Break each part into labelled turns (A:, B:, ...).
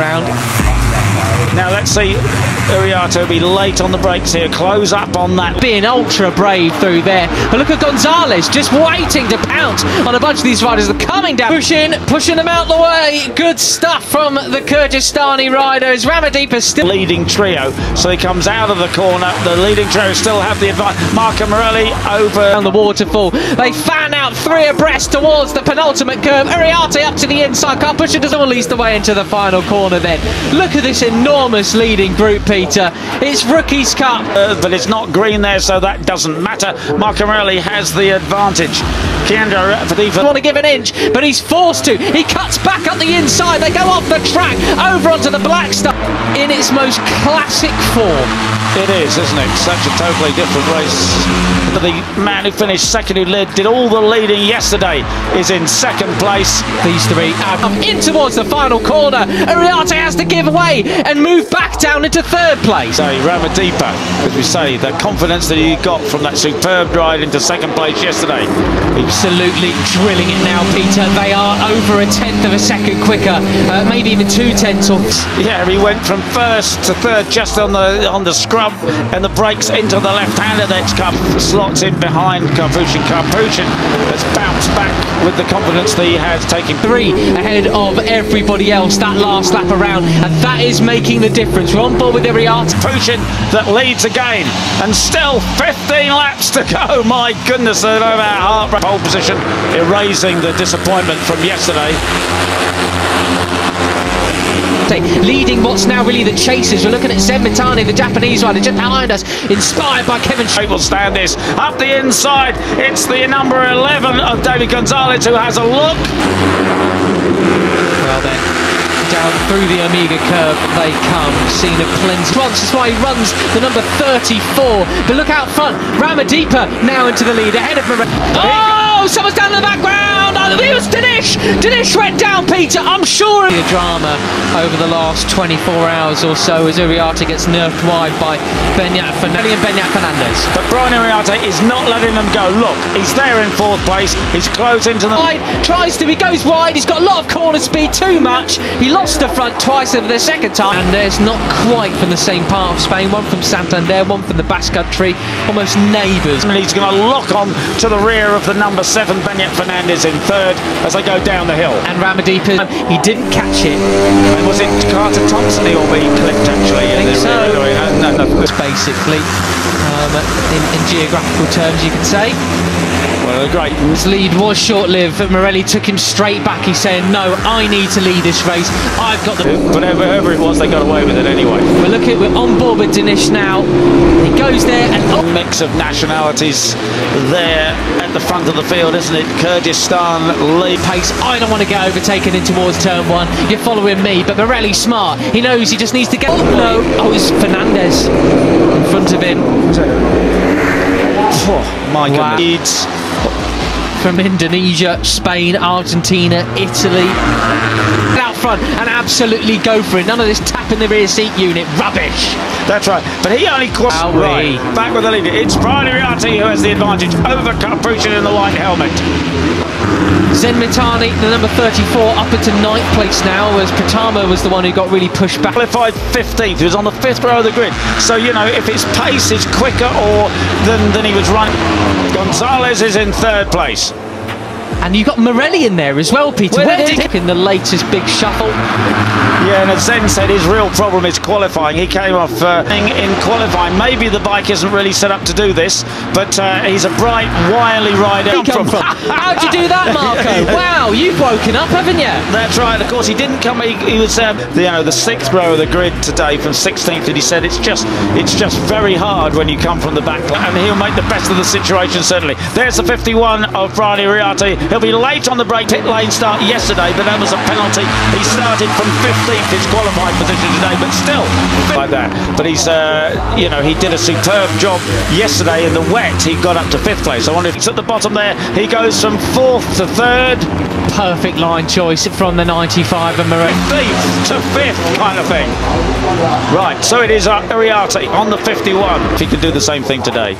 A: around.
B: Now let's see Uriarte be late on the brakes here, close up on that.
A: Being ultra brave through there. But look at Gonzalez just waiting to pounce on a bunch of these riders. They're coming down, pushing them out the way. Good stuff from the Kyrgyzstani riders. Ramadipa's still
B: leading trio, so he comes out of the corner. The leading trio still have the advantage. Marco Morelli over
A: on the waterfall. They fan out 3 abreast towards the penultimate curve. Uriarte up to the inside, can't push it, doesn't least the way into the final corner then. Look at this enormous leading group, Peter. It's Rookies Cup.
B: But it's not green there, so that doesn't matter. Marco Morelli has the advantage. Keandro Fadifa
A: want to give an inch, but he's forced to. He cuts back up the inside. They go off the track, over onto the black stuff in its most classic form.
B: It is, isn't it? Such a totally different race. But the man who finished second, who did all the leading yesterday, is in second place.
A: These 3 in towards the final corner. Uriarte has to give way and move back down into 3rd place.
B: So Ramadipa, as we say, the confidence that he got from that superb ride into second place yesterday.
A: Absolutely drilling it now, Peter. They are over a 1/10 of a second quicker, maybe even 2/10.
B: Yeah, he went from 1st to 3rd just on the scrub, and the brakes into the left-hander. That's slots in behind Karpushin. Karpushin has bounced back with the confidence that he has, taking
A: 3 ahead of everybody else that last lap around, and that is making the difference. We're on board with Uriarte.
B: Karpushin that leads again, and still 15 laps to go. My goodness, they're over our heart. Pole position, erasing the disappointment from yesterday.
A: Leading what's now really the chasers. We're looking at Zenmitani, the Japanese rider, just behind us, inspired by Kevin.
B: They will stand this up the inside. It's the number 11 of David Gonzalez who has a look.
A: Well then, down through the Omega curve they come. Seen a plenty. That's why he runs the number 34. But look out front, Ramadipa now into the lead ahead of Morelli. Oh, someone's down in the background. Oh, it was Dinesh. Dinesh went down, Peter. I'm sure. The drama over the last 24 hours or so as Uriarte gets nerfed wide by Beñat Fernandez.
B: But Brian Uriarte is not letting them go. Look, he's there in 4th place. He's close into the
A: tries to. He goes wide. He's got a lot of corner speed. Too much. He lost the front twice over the second time. And there's not quite from the same part of Spain. One from Santander, one from the Basque Country. Almost neighbours.
B: And he's going to lock on to the rear of the number 7 Beñat Fernandez in 3rd as they go down the hill.
A: And Ramadipa, he didn't catch it.
B: And was it Carter Thompson he already clipped actually?
A: I think so.
B: No.
A: Basically, in geographical terms, you could say.
B: Well, great.
A: His lead was short-lived, but Morelli took him straight back. He's saying, no, I need to lead this race. I've got the...
B: But whoever it was, they got away with it anyway.
A: We're on board with Dinesh now. He goes there and...
B: A mix of nationalities there at the front of the field, isn't it? Kyrgyzstan lead
A: pace. I don't want to get overtaken in towards turn 1. You're following me, but Morelli's smart. He knows he just needs to get... Oh, no. Oh, it's Fernandez in front of him.
B: Oh, my goodness.
A: From Indonesia, Spain, Argentina, Italy. Out front and absolutely go for it. None of this tap in the rear seat unit. Rubbish.
B: That's right. But he only crossed right. Back with the lead. It's Brian Uriarte who has the advantage over Karpushin in the white helmet.
A: Zenmitani, the number 34, up into 9th place now, as Pratama was the one who got really pushed back.
B: Qualified 15th, he was on the 5th row of the grid. So, you know, if his pace is quicker than he was running. Gonzalez is in 3rd place.
A: And you got Morelli in there as well, Peter. Where did he in the latest big shuffle?
B: Yeah, and as Zen said, his real problem is qualifying. He came off in qualifying. Maybe the bike isn't really set up to do this, but he's a bright, wily rider.
A: How'd you do that, Marco? Wow, you've woken up, haven't you?
B: That's right. Of course, he didn't come. He was the 6th row of the grid today from 16th, and he said it's just very hard when you come from the back, and he'll make the best of the situation. Certainly. There's the 51 of Brian Uriarte. He'll be late on the break. Pit lane start yesterday, but that was a penalty. He started from 15th, his qualifying position today, but still like that. But he's, he did a superb job yesterday in the wet. He got up to 5th place. I wonder if it's at the bottom there. He goes from 4th to 3rd.
A: Perfect line choice from the 95 and Morelli.
B: 15th to 5th kind of thing. Right, so it is Uriarte on the 51. If he can do the same thing today.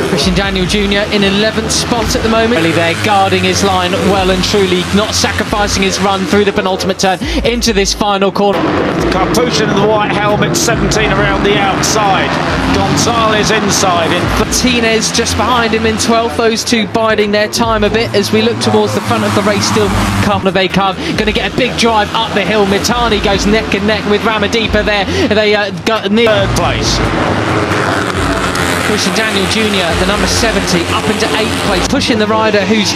A: Christian Daniel Jr. in 11th spot at the moment. Really there, guarding his line well and truly, not sacrificing his run through the penultimate turn into this final corner.
B: Capuchin in the white helmet, 17 around the outside. Gonzalez inside.
A: Martinez just behind him in 12th. Those two biding their time a bit as we look towards the front of the race. Still They come. Going to get a big drive up the hill. Mitani goes neck and neck with Ramadipa there. They got near
B: third place.
A: Christian Daniel Jr., the number 70, up into 8th place, pushing the rider who's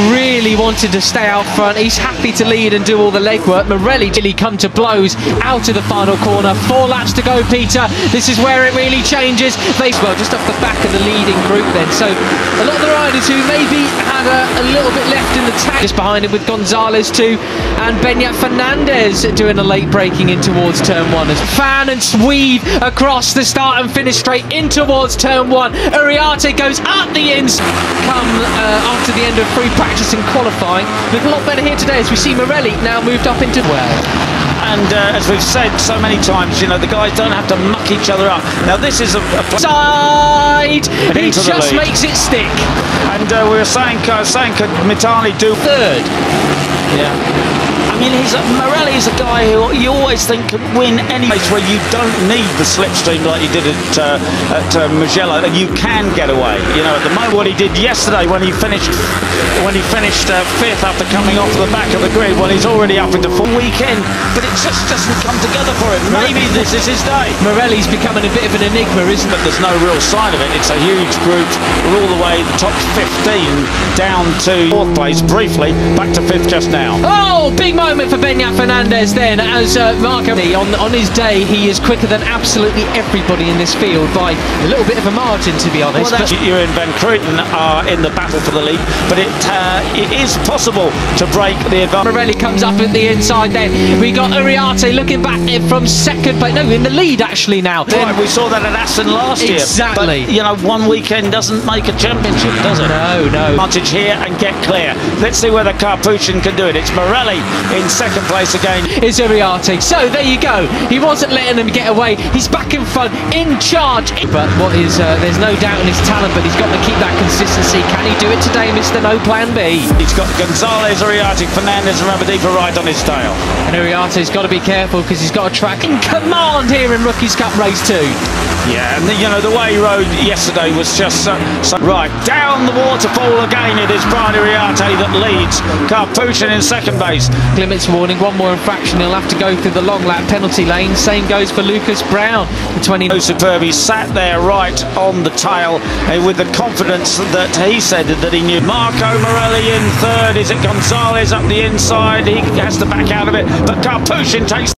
A: really wanted to stay out front. He's happy to lead and do all the legwork. Morelli really come to blows out of the final corner. 4 laps to go, Peter. This is where it really changes. Well, just off the back of the leading group then. So a lot of the riders who maybe had a little bit left in the tank. Just behind him with Gonzalez too, and Beñat Fernandez doing a late braking in towards turn 1 as fan and weave across the start and finish straight in towards turn 1. Uriarte goes up the ins. Come after the end of free practice and qualifying. Look a lot better here today as we see Morelli now moved up into
B: And as we've said so many times, you know, the guys don't have to muck each other up. Now this is a
A: side. He just makes it stick.
B: And we were saying could Mitani do
A: third?
B: Yeah. I mean, Morelli is a guy who you always think can win any race where you don't need the slipstream like you did at Mugello, and you can get away. You know, at the moment, what he did yesterday when he finished 5th after coming off the back of the grid, when he's already up into full weekend, but it just doesn't come together for him. Maybe this is his day.
A: Morelli's becoming a bit of an enigma, isn't it?
B: But there's no real sign of it. It's a huge group. We're all the way the top 15 down to 4th place briefly, back to 5th just now.
A: Oh, big moment for Beñat Fernandez then, as Marco on his day, he is quicker than absolutely everybody in this field by a little bit of a margin, to be honest.
B: Well, Ewan Van Kruyten are in the battle for the lead, but it is possible to break the advantage.
A: Morelli comes up at the inside then. We got Uriarte looking back from second, but no, in the lead actually now.
B: Right, we saw that at Aston last year.
A: Exactly.
B: But, you know, one weekend doesn't make a championship, does it?
A: No, no.
B: Advantage here and get clear. Let's see whether Capuchin can do it. It's Morelli in second place again.
A: It's Uriarte. So there you go. He wasn't letting him get away. He's back in front, in charge. But what is there's no doubt in his talent, but he's got to keep that consistency. Can he do it today, Mr. No Plan B?
B: He's got Gonzalez, Uriarte, Fernandez and Ramadipa right on his tail.
A: And Uriarte's got to be careful because he's got a track in command here in Rookies Cup Race 2.
B: Yeah, and you know, the way he rode yesterday was just so right. Down the waterfall again, it is Brian Uriarte that leads. Capuchin in second base.
A: Limits warning, one more infraction, he'll have to go through the long lap penalty lane. Same goes for Lucas Brown, the 20.
B: Superb, he sat there right on the tail with the confidence that he said that he knew. Marco Morelli in third. Is it Gonzalez up the inside? He has to back out of it, but Capuchin takes